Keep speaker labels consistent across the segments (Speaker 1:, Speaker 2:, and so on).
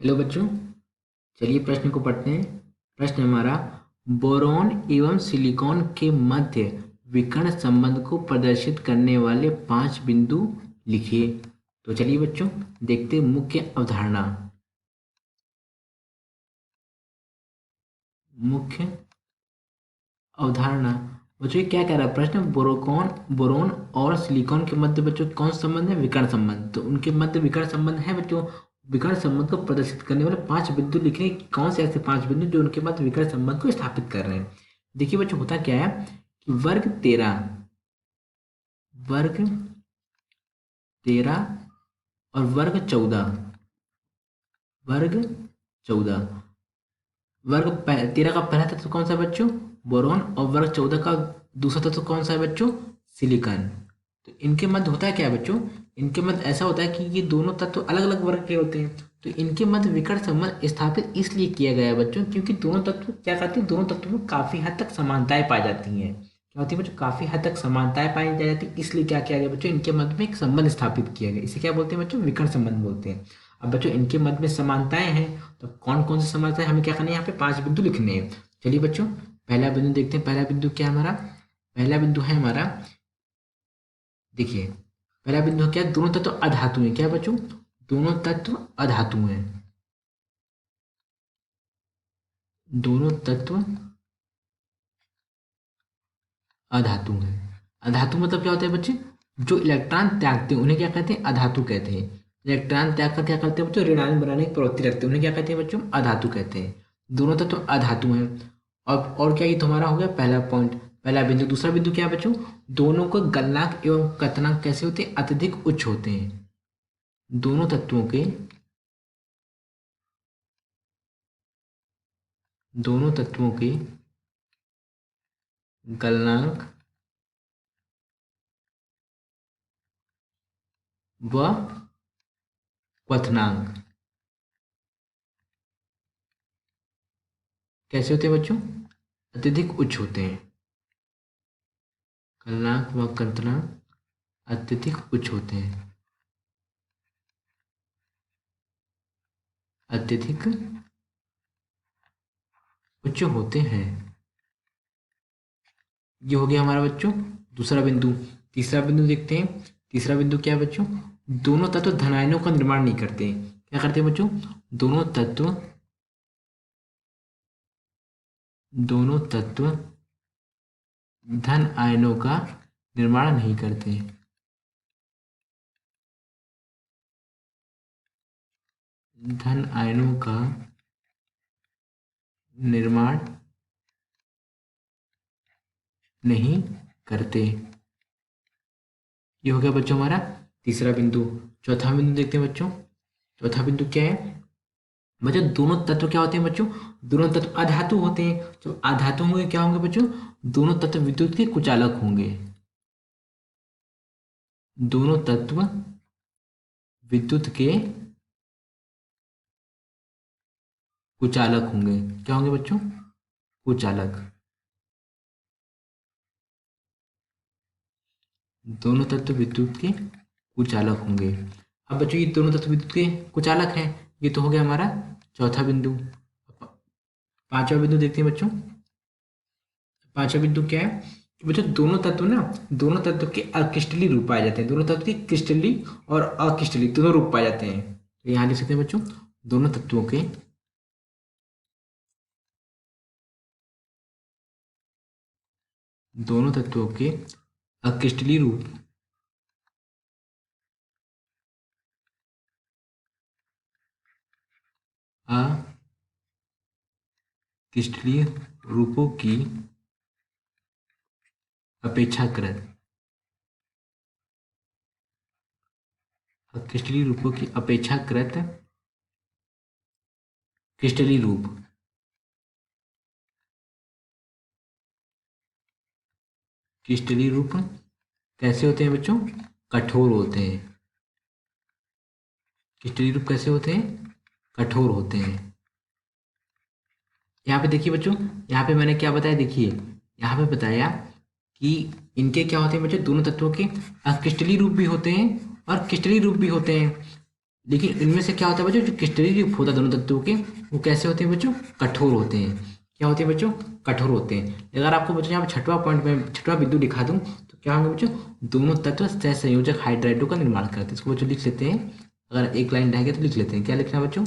Speaker 1: Hello बच्चों, चलिए प्रश्न को पढ़ते हैं। प्रश्न हमारा, बोरॉन एवं सिलिकॉन के मध्य विकर्ण संबंध को प्रदर्शित करने वाले 5 बिंदु लिखिए। तो चलिए बच्चों, देखते हैं मुख्य अवधारणा। मुख्य अवधारणा बच्चों, ये क्या कह रहा है प्रश्न? बोरोन और सिलिकॉन के मध्य बच्चों कौन सा संबंध है? विकर्ण संबंध। तो उनके मध्य विकर्ण संबंध है बच्चों। विकर्ण संबंध को प्रदर्शित करने वाले 5 बिंदु लिखने। कौन से ऐसे 5 बिंदु जो उनके मध्य विकर्ण संबंध को स्थापित कर रहे हैं? देखिए बच्चों, होता क्या है कि वर्ग 13 और वर्ग 14 वर्ग 13 का पहला तत्व कौन सा है बच्चों? बोरॉन। और वर्ग 14 का दूसरा तत्व कौन सा है बच्चों? सिलिकॉन। तो इनके मध्य होता है क्या है बच्चों? इनके मध्य ऐसा होता है कि ये दोनों तत्व अलग अलग वर्ग के होते हैं। तो इनके मध्य विकर्ण संबंध स्थापित इसलिए किया गया है बच्चों, क्योंकि दोनों तत्व क्या करते हैं? दोनों तत्वों में काफी हद तक समानताएं पाई जाती हैं। क्या होती है बच्चों? काफी हद तक समानताएं पाई जाती है, इसलिए क्या किया गया बच्चों? इनके मध्य में एक संबंध स्थापित किया गया। इसे क्या बोलते हैं बच्चों? विकर्ण संबंध बोलते हैं। अब बच्चों, इनके मध्य में समानताएं हैं, तो कौन कौन सी समानताएं हमें क्या करनी है? यहाँ पे 5 बिंदु लिखने हैं। चलिए बच्चों, पहला बिंदु देखते हैं। पहला बिंदु क्या है हमारा? पहला बिंदु है हमारा, देखिए, पहला बिंदु क्या है? दोनों तत्व अधातु हैं। क्या है बच्चों? दोनों तत्व अधातु हैं। दोनों तत्व अधातु हैं। अधातु मतलब क्या होता है बच्चे? जो इलेक्ट्रॉन त्यागते हैं उन्हें क्या कहते हैं? अधातु कहते हैं। इलेक्ट्रॉन त्याग कर क्या करते हैं बच्चों? ऋणायन बनाने की प्रवृत्ति रखते हैं, उन्हें क्या कहते हैं बच्चों? अधातु कहते हैं। दोनों तत्व अधातु हैं। और क्या, ये तुम्हारा हो गया पहला पॉइंट, पहला बिंदु। दूसरा बिंदु क्या है बच्चों? दोनों को गलनांक एवं कथनांक कैसे होते हैं? अत्यधिक उच्च होते हैं। दोनों तत्वों के दोनों तत्वों के गलनांक व क्वथनांक कैसे होते हैं बच्चों? अत्यधिक उच्च होते हैं। गलनांक व क्वथनांक अत्यधिक उच्च होते हैं। अत्यधिक उच्च होते हैं। ये हो गया हमारा बच्चों दूसरा बिंदु। तीसरा बिंदु देखते हैं। तीसरा बिंदु क्या है बच्चों? दोनों तत्व धनायनों का निर्माण नहीं करते। क्या करते हैं बच्चों? दोनों तत्व धन आयनों का निर्माण नहीं करते। धन आयनों का निर्माण नहीं करते। ये हो गया बच्चों हमारा तीसरा बिंदु। चौथा बिंदु देखते हैं बच्चों। चौथा बिंदु क्या है बच्चों? दोनों तत्व क्या होते हैं बच्चों? दोनों तत्व अधातु होते हैं। जब अधातु होंगे क्या होंगे बच्चों? दोनों तत्व विद्युत के कुचालक होंगे। दोनों तत्व विद्युत के कुचालक होंगे। क्या होंगे बच्चों? कुचालक। दोनों तत्व विद्युत के कुचालक होंगे। अब बच्चों, ये दोनों तत्व विद्युत के कुचालक हैं। ये तो हो गया हमारा चौथा बिंदु। पांचवा बिंदु देखते हैं बच्चों। पांचवा बिंदु क्या है बच्चों? दोनों तत्व के अक्रिस्टलीय रूप पाए जाते हैं। दोनों तत्व के क्रिस्टलीय और अक्रिस्टलीय दोनों रूप पाए जाते हैं। तो यहाँ लिख सकते हैं बच्चों, दोनों तत्वों के दोनों तत्वों के अक्रिस्टलीय रूप अक्रिस्टलीय रूपों की अपेक्षाकृत क्रिस्टलीय रूपों की अपेक्षाकृत क्रिस्टलीय रूप क्रिस्टलीय रूप कैसे होते हैं बच्चों? कठोर होते हैं। क्रिस्टलीय रूप कैसे होते हैं? कठोर होते हैं। यहाँ पे देखिए बच्चों, यहाँ पे मैंने क्या बताया? देखिए, यहाँ पे बताया कि इनके क्या होते हैं बच्चों? दोनों तत्वों के अक्रिस्टलीय रूप भी होते हैं और क्रिस्टलीय रूप भी होते हैं। लेकिन इनमें से क्या होता है बच्चों, जो क्रिस्टलीय होता है दोनों तत्वों के, वो कैसे होते हैं बच्चों, कठोर होते हैं। क्या होते हैं बच्चों, कठोर होते हैं। अगर आपको बच्चों यहाँ पर छठवां पॉइंट में छठवां बिंदु दिखा दूं तो क्या होंगे बच्चों, दोनों तत्व सहसंयोजक हाइड्राइडों का निर्माण करते हैं। इसको बच्चों लिख लेते हैं, अगर एक लाइन रहेगा तो लिख लेते हैं, क्या लिखना है बच्चों,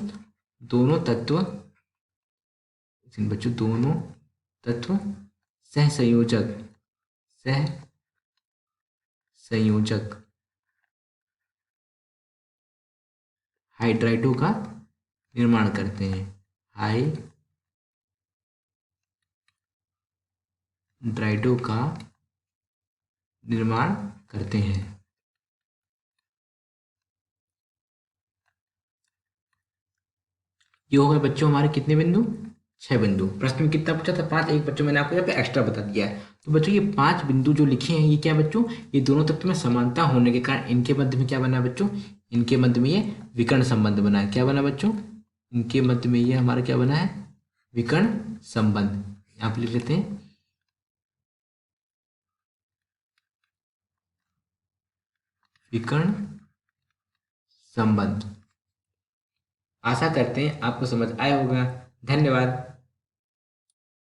Speaker 1: दोनों तत्व, बच्चों दोनों तत्व सहसंयोजक, सह संयोजक हाइड्राइडों का निर्माण करते हैं, हाइड्राइडों का निर्माण करते हैं। ये हो गए बच्चों हमारे कितने बिंदु, 6 बिंदु। प्रश्न में कितना पूछा था, 5, एक बच्चों मैंने आपको यहाँ पे एक्स्ट्रा बता दिया है। तो बच्चों ये 5 बिंदु जो लिखे हैं ये क्या बच्चों, ये दोनों तत्व में समानता होने के कारण इनके मध्य में क्या बना है बच्चों, इनके मध्य में ये विकर्ण संबंध बना है। क्या बना बच्चों, इनके मध्य में ये हमारा क्या बना है, विकर्ण संबंध। यहाँ पे लिख लेते हैं विकर्ण संबंध। आशा करते हैं आपको समझ आया होगा। धन्यवाद।